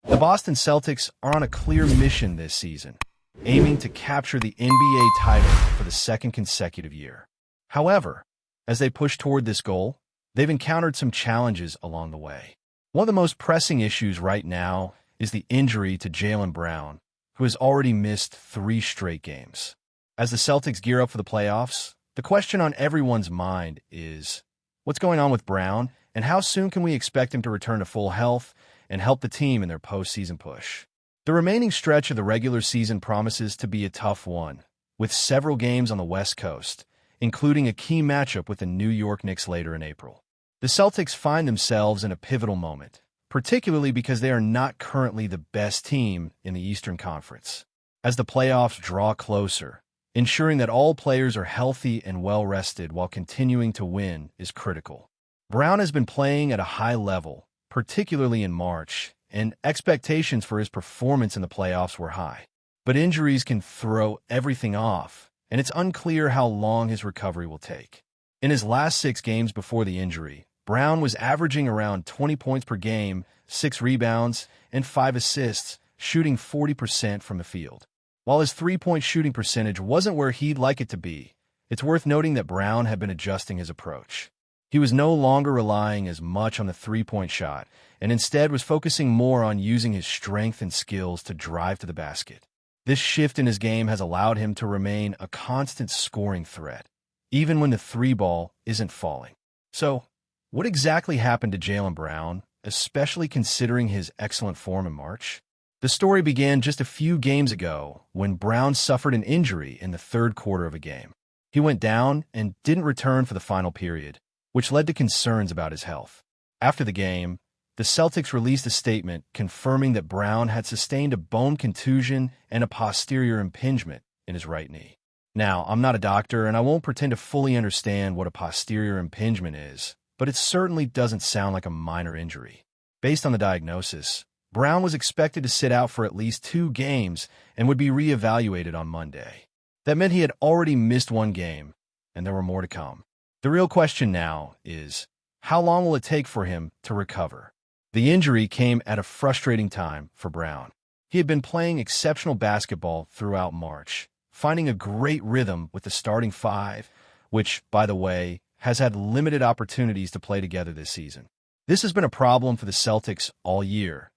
The Boston Celtics are on a clear mission this season, aiming to capture the NBA title for the second consecutive year. However, as they push toward this goal, they've encountered some challenges along the way. One of the most pressing issues right now is the injury to Jaylen Brown, who has already missed 3 straight games. As the Celtics gear up for the playoffs, the question on everyone's mind is, what's going on with Brown, and how soon can we expect him to return to full health and help the team in their postseason push? The remaining stretch of the regular season promises to be a tough one, with several games on the West Coast, including a key matchup with the New York Knicks later in April. The Celtics find themselves in a pivotal moment, particularly because they are not currently the best team in the Eastern Conference. As the playoffs draw closer, ensuring that all players are healthy and well-rested while continuing to win is critical. Brown has been playing at a high level, particularly in March, and expectations for his performance in the playoffs were high. But injuries can throw everything off, and it's unclear how long his recovery will take. In his last 6 games before the injury, Brown was averaging around 20 points per game, 6 rebounds, and 5 assists, shooting 40% from the field. While his three-point shooting percentage wasn't where he'd like it to be, it's worth noting that Brown had been adjusting his approach. He was no longer relying as much on the three-point shot, and instead was focusing more on using his strength and skills to drive to the basket. This shift in his game has allowed him to remain a constant scoring threat, even when the three ball isn't falling. So, what exactly happened to Jaylen Brown, especially considering his excellent form in March? The story began just a few games ago when Brown suffered an injury in the third quarter of a game. He went down and didn't return for the final period, which led to concerns about his health. After the game, the Celtics released a statement confirming that Brown had sustained a bone contusion and a posterior impingement in his right knee. Now, I'm not a doctor and I won't pretend to fully understand what a posterior impingement is, but it certainly doesn't sound like a minor injury. Based on the diagnosis, Brown was expected to sit out for at least 2 games and would be reevaluated on Monday. That meant he had already missed 1 game, and there were more to come. The real question now is, how long will it take for him to recover? The injury came at a frustrating time for Brown. He had been playing exceptional basketball throughout March, finding a great rhythm with the starting 5, which, by the way, has had limited opportunities to play together this season. This has been a problem for the Celtics all year,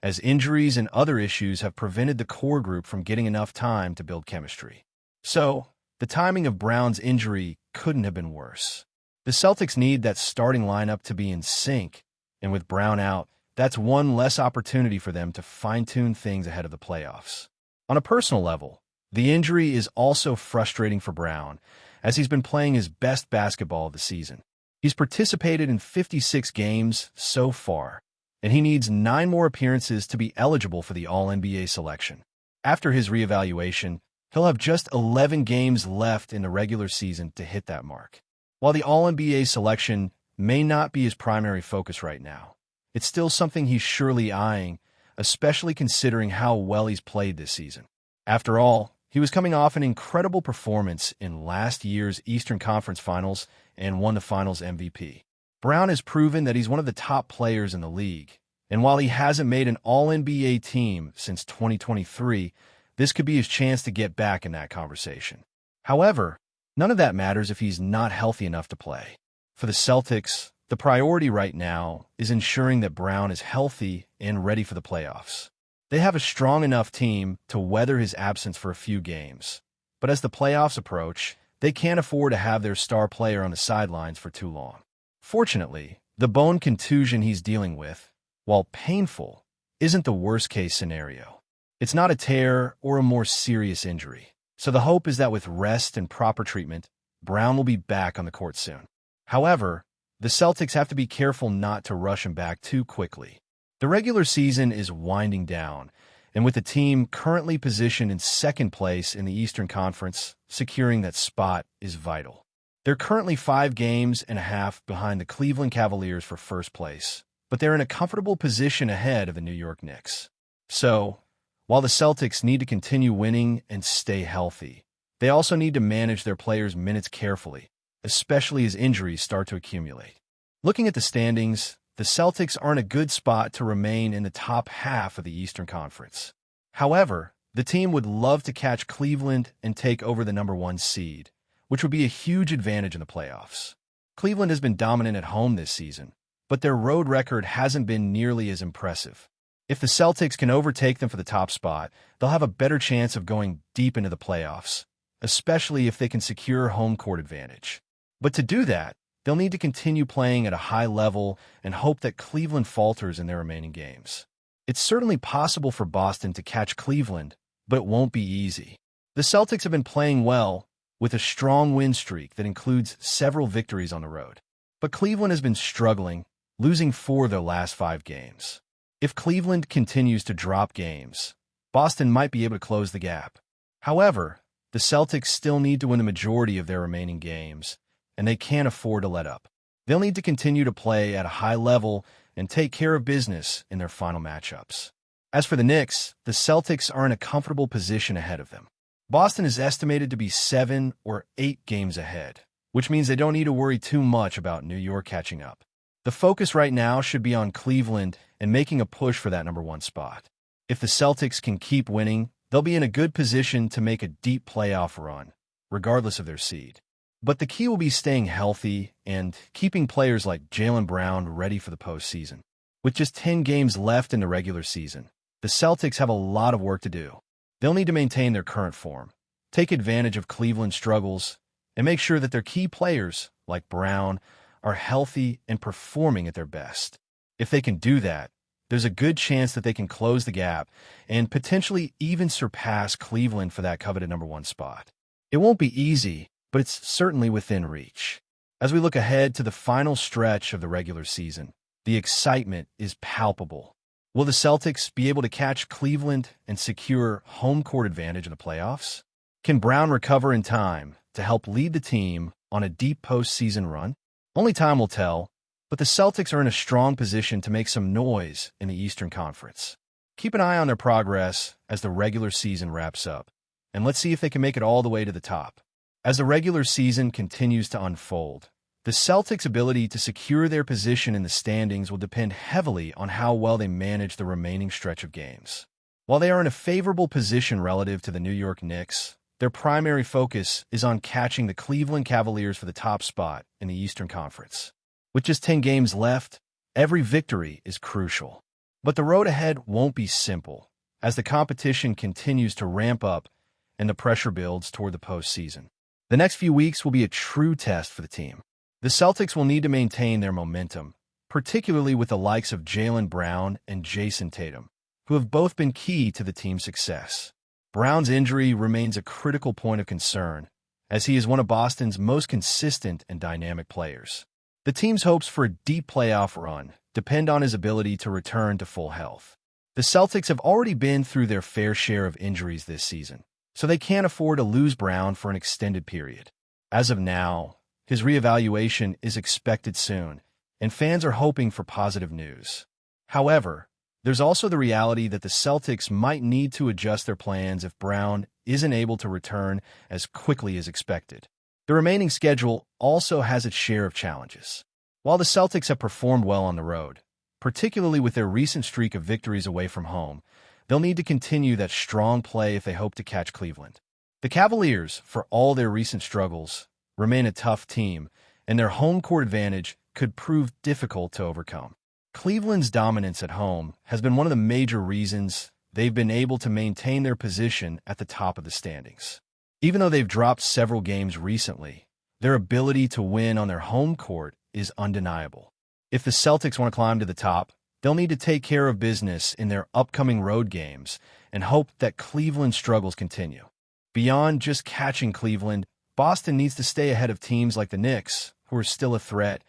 as injuries and other issues have prevented the core group from getting enough time to build chemistry. So, the timing of Brown's injury couldn't have been worse. The Celtics need that starting lineup to be in sync, and with Brown out, that's one less opportunity for them to fine-tune things ahead of the playoffs. On a personal level, the injury is also frustrating for Brown, as he's been playing his best basketball of the season. He's participated in 56 games so far, and he needs 9 more appearances to be eligible for the All-NBA selection. After his reevaluation, he'll have just 11 games left in the regular season to hit that mark. While the All-NBA selection may not be his primary focus right now, it's still something he's surely eyeing, especially considering how well he's played this season. After all, he was coming off an incredible performance in last year's Eastern Conference Finals and won the Finals MVP. Brown has proven that he's one of the top players in the league, and while he hasn't made an All-NBA team since 2023, this could be his chance to get back in that conversation. However, none of that matters if he's not healthy enough to play. For the Celtics, the priority right now is ensuring that Brown is healthy and ready for the playoffs. They have a strong enough team to weather his absence for a few games, but as the playoffs approach, they can't afford to have their star player on the sidelines for too long. Fortunately, the bone contusion he's dealing with, while painful, isn't the worst-case scenario. It's not a tear or a more serious injury, so the hope is that with rest and proper treatment, Brown will be back on the court soon. However, the Celtics have to be careful not to rush him back too quickly. The regular season is winding down, and with the team currently positioned in second place in the Eastern Conference, securing that spot is vital. They're currently 5 games and a half behind the Cleveland Cavaliers for first place, but they're in a comfortable position ahead of the New York Knicks. So, while the Celtics need to continue winning and stay healthy, they also need to manage their players' minutes carefully, especially as injuries start to accumulate. Looking at the standings, the Celtics are in a good spot to remain in the top half of the Eastern Conference. However, the team would love to catch Cleveland and take over the #1 seed, which would be a huge advantage in the playoffs. Cleveland has been dominant at home this season, but their road record hasn't been nearly as impressive. If the Celtics can overtake them for the top spot, they'll have a better chance of going deep into the playoffs, especially if they can secure home court advantage. But to do that, they'll need to continue playing at a high level and hope that Cleveland falters in their remaining games. It's certainly possible for Boston to catch Cleveland, but it won't be easy. The Celtics have been playing well, with a strong win streak that includes several victories on the road. But Cleveland has been struggling, losing 4 of their last 5 games. If Cleveland continues to drop games, Boston might be able to close the gap. However, the Celtics still need to win the majority of their remaining games, and they can't afford to let up. They'll need to continue to play at a high level and take care of business in their final matchups. As for the Knicks, the Celtics are in a comfortable position ahead of them. Boston is estimated to be 7 or 8 games ahead, which means they don't need to worry too much about New York catching up. The focus right now should be on Cleveland and making a push for that #1 spot. If the Celtics can keep winning, they'll be in a good position to make a deep playoff run, regardless of their seed. But the key will be staying healthy and keeping players like Jaylen Brown ready for the postseason. With just 10 games left in the regular season, the Celtics have a lot of work to do. They'll need to maintain their current form, take advantage of Cleveland's struggles, and make sure that their key players, like Brown, are healthy and performing at their best. If they can do that, there's a good chance that they can close the gap and potentially even surpass Cleveland for that coveted #1 spot. It won't be easy, but it's certainly within reach. As we look ahead to the final stretch of the regular season, the excitement is palpable. Will the Celtics be able to catch Cleveland and secure home court advantage in the playoffs? Can Brown recover in time to help lead the team on a deep postseason run? Only time will tell, but the Celtics are in a strong position to make some noise in the Eastern Conference. Keep an eye on their progress as the regular season wraps up, and let's see if they can make it all the way to the top. As the regular season continues to unfold, the Celtics' ability to secure their position in the standings will depend heavily on how well they manage the remaining stretch of games. While they are in a favorable position relative to the New York Knicks, their primary focus is on catching the Cleveland Cavaliers for the top spot in the Eastern Conference. With just 10 games left, every victory is crucial. But the road ahead won't be simple, as the competition continues to ramp up and the pressure builds toward the postseason. The next few weeks will be a true test for the team. The Celtics will need to maintain their momentum, particularly with the likes of Jaylen Brown and Jason Tatum, who have both been key to the team's success. Brown's injury remains a critical point of concern, as he is one of Boston's most consistent and dynamic players. The team's hopes for a deep playoff run depend on his ability to return to full health. The Celtics have already been through their fair share of injuries this season, so they can't afford to lose Brown for an extended period. As of now, his reevaluation is expected soon, and fans are hoping for positive news. However, there's also the reality that the Celtics might need to adjust their plans if Brown isn't able to return as quickly as expected. The remaining schedule also has its share of challenges. While the Celtics have performed well on the road, particularly with their recent streak of victories away from home, they'll need to continue that strong play if they hope to catch Cleveland. The Cavaliers, for all their recent struggles, remain a tough team, and their home court advantage could prove difficult to overcome. Cleveland's dominance at home has been one of the major reasons they've been able to maintain their position at the top of the standings. Even though they've dropped several games recently, their ability to win on their home court is undeniable. If the Celtics want to climb to the top, they'll need to take care of business in their upcoming road games and hope that Cleveland's struggles continue. Beyond just catching Cleveland, Boston needs to stay ahead of teams like the Knicks, who are still a threat,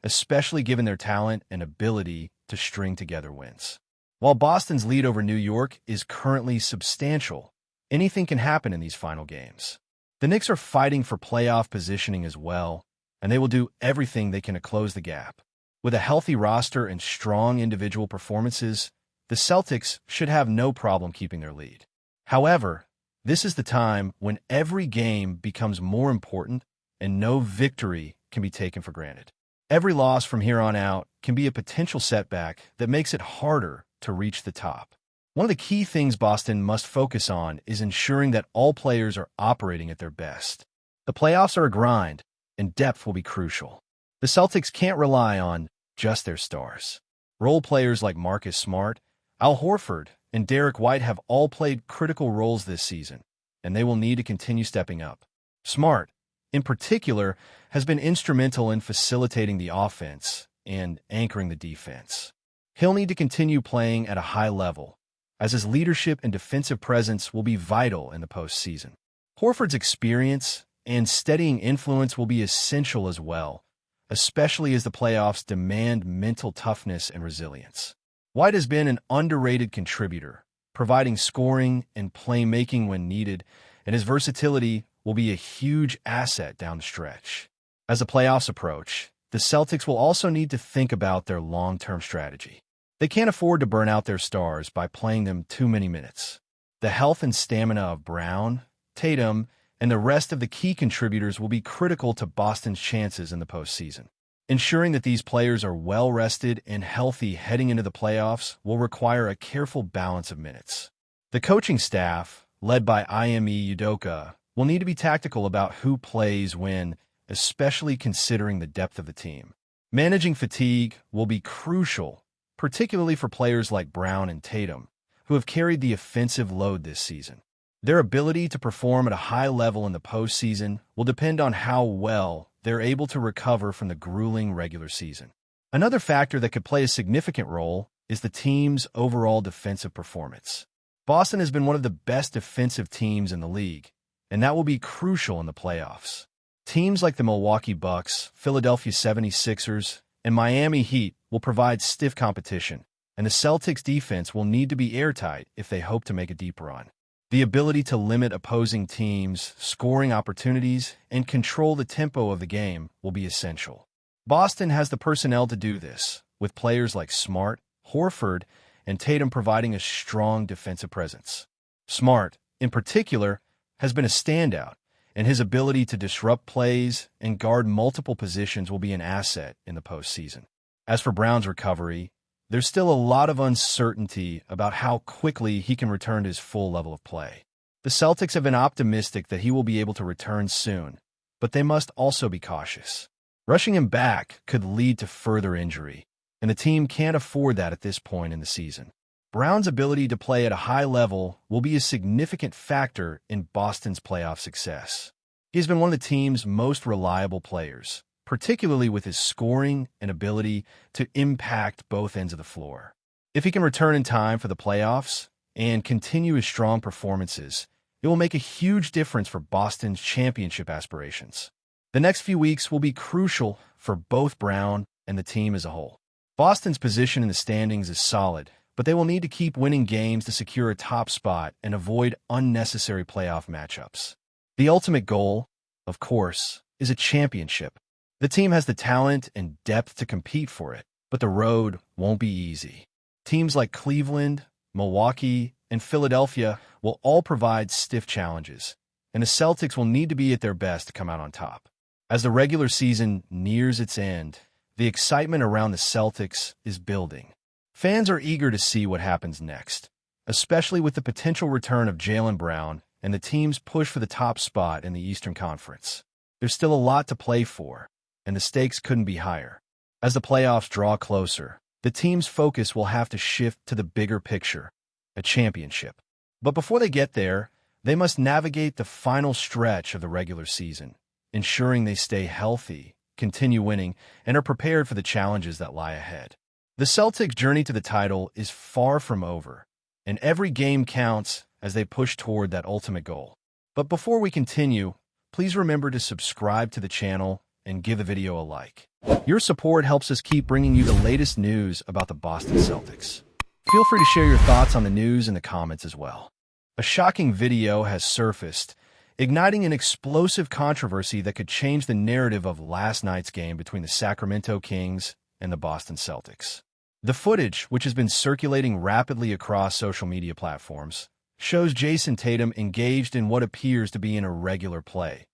especially given their talent and ability to string together wins. While Boston's lead over New York is currently substantial, anything can happen in these final games. The Knicks are fighting for playoff positioning as well, and they will do everything they can to close the gap. With a healthy roster and strong individual performances, the Celtics should have no problem keeping their lead. However, this is the time when every game becomes more important and no victory can be taken for granted. Every loss from here on out can be a potential setback that makes it harder to reach the top. One of the key things Boston must focus on is ensuring that all players are operating at their best. The playoffs are a grind, and depth will be crucial. The Celtics can't rely on just their stars. Role players like Marcus Smart, Al Horford, and Derek White have all played critical roles this season, and they will need to continue stepping up. Smart, in particular, has been instrumental in facilitating the offense and anchoring the defense. He'll need to continue playing at a high level, as his leadership and defensive presence will be vital in the postseason. Horford's experience and steadying influence will be essential as well, especially as the playoffs demand mental toughness and resilience. White has been an underrated contributor, providing scoring and playmaking when needed, and his versatility will be a huge asset down the stretch. As the playoffs approach, the Celtics will also need to think about their long-term strategy. They can't afford to burn out their stars by playing them too many minutes. The health and stamina of Brown, Tatum, and the rest of the key contributors will be critical to Boston's chances in the postseason. Ensuring that these players are well-rested and healthy heading into the playoffs will require a careful balance of minutes. The coaching staff, led by Ime Udoka, will need to be tactical about who plays when, especially considering the depth of the team. Managing fatigue will be crucial, particularly for players like Brown and Tatum, who have carried the offensive load this season. Their ability to perform at a high level in the postseason will depend on how well they're able to recover from the grueling regular season. Another factor that could play a significant role is the team's overall defensive performance. Boston has been one of the best defensive teams in the league, and that will be crucial in the playoffs. Teams like the Milwaukee Bucks, Philadelphia 76ers, and Miami Heat will provide stiff competition, and the Celtics' defense will need to be airtight if they hope to make a deep run. The ability to limit opposing teams' scoring opportunities and control the tempo of the game will be essential. Boston has the personnel to do this, with players like Smart, Horford, and Tatum providing a strong defensive presence. Smart, in particular, has been a standout, and his ability to disrupt plays and guard multiple positions will be an asset in the postseason. As for Brown's recovery, there's still a lot of uncertainty about how quickly he can return to his full level of play. The Celtics have been optimistic that he will be able to return soon, but they must also be cautious. Rushing him back could lead to further injury, and the team can't afford that at this point in the season. Brown's ability to play at a high level will be a significant factor in Boston's playoff success. He's been one of the team's most reliable players, particularly with his scoring and ability to impact both ends of the floor. If he can return in time for the playoffs and continue his strong performances, it will make a huge difference for Boston's championship aspirations. The next few weeks will be crucial for both Brown and the team as a whole. Boston's position in the standings is solid, but they will need to keep winning games to secure a top spot and avoid unnecessary playoff matchups. The ultimate goal, of course, is a championship. The team has the talent and depth to compete for it, but the road won't be easy. Teams like Cleveland, Milwaukee, and Philadelphia will all provide stiff challenges, and the Celtics will need to be at their best to come out on top. As the regular season nears its end, the excitement around the Celtics is building. Fans are eager to see what happens next, especially with the potential return of Jaylen Brown and the team's push for the top spot in the Eastern Conference. There's still a lot to play for, and the stakes couldn't be higher. As the playoffs draw closer, the team's focus will have to shift to the bigger picture, a championship. But before they get there, they must navigate the final stretch of the regular season, ensuring they stay healthy, continue winning, and are prepared for the challenges that lie ahead. The Celtics' journey to the title is far from over, and every game counts as they push toward that ultimate goal. But before we continue, please remember to subscribe to the channel and give the video a like. Your support helps us keep bringing you the latest news about the Boston Celtics. Feel free to share your thoughts on the news in the comments as well. A shocking video has surfaced, igniting an explosive controversy that could change the narrative of last night's game between the Sacramento Kings and the Boston Celtics. The footage, which has been circulating rapidly across social media platforms, shows Jason Tatum engaged in what appears to be an irregular play,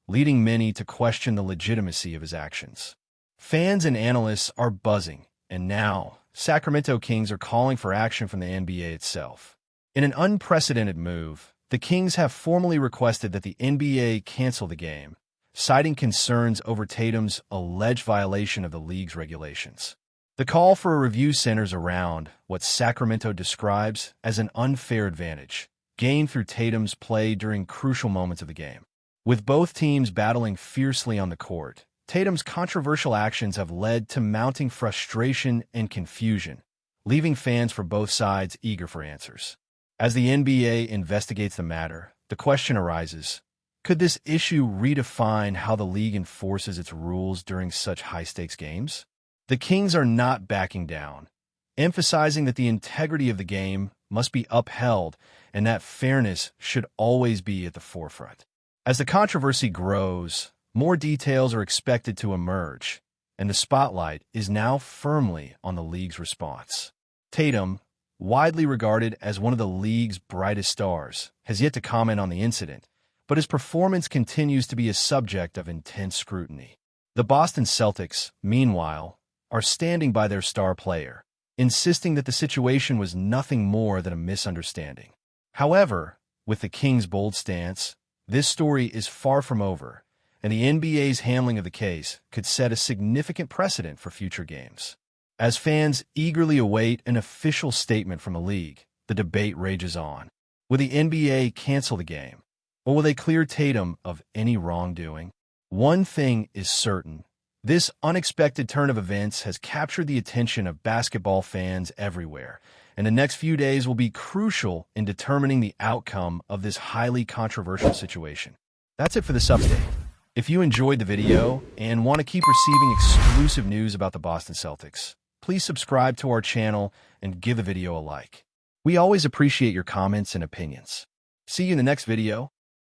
leading many to question the legitimacy of his actions. Fans and analysts are buzzing, and now Sacramento Kings are calling for action from the NBA itself. In an unprecedented move, the Kings have formally requested that the NBA cancel the game, citing concerns over Tatum's alleged violation of the league's regulations. The call for a review centers around what Sacramento describes as an unfair advantage gained through Tatum's play during crucial moments of the game. With both teams battling fiercely on the court, Tatum's controversial actions have led to mounting frustration and confusion, leaving fans for both sides eager for answers. As the NBA investigates the matter, the question arises, could this issue redefine how the league enforces its rules during such high-stakes games? The Kings are not backing down, emphasizing that the integrity of the game must be upheld and that fairness should always be at the forefront. As the controversy grows, more details are expected to emerge, and the spotlight is now firmly on the league's response. Tatum, widely regarded as one of the league's brightest stars, has yet to comment on the incident, but his performance continues to be a subject of intense scrutiny. The Boston Celtics, meanwhile, are standing by their star player, insisting that the situation was nothing more than a misunderstanding. However, with the Kings' bold stance, this story is far from over, and the NBA's handling of the case could set a significant precedent for future games. As fans eagerly await an official statement from the league, the debate rages on. Will the NBA cancel the game, or will they clear Tatum of any wrongdoing? One thing is certain. This unexpected turn of events has captured the attention of basketball fans everywhere, and the next few days will be crucial in determining the outcome of this highly controversial situation. That's it for this update. If you enjoyed the video and want to keep receiving exclusive news about the Boston Celtics, please subscribe to our channel and give the video a like. We always appreciate your comments and opinions. See you in the next video.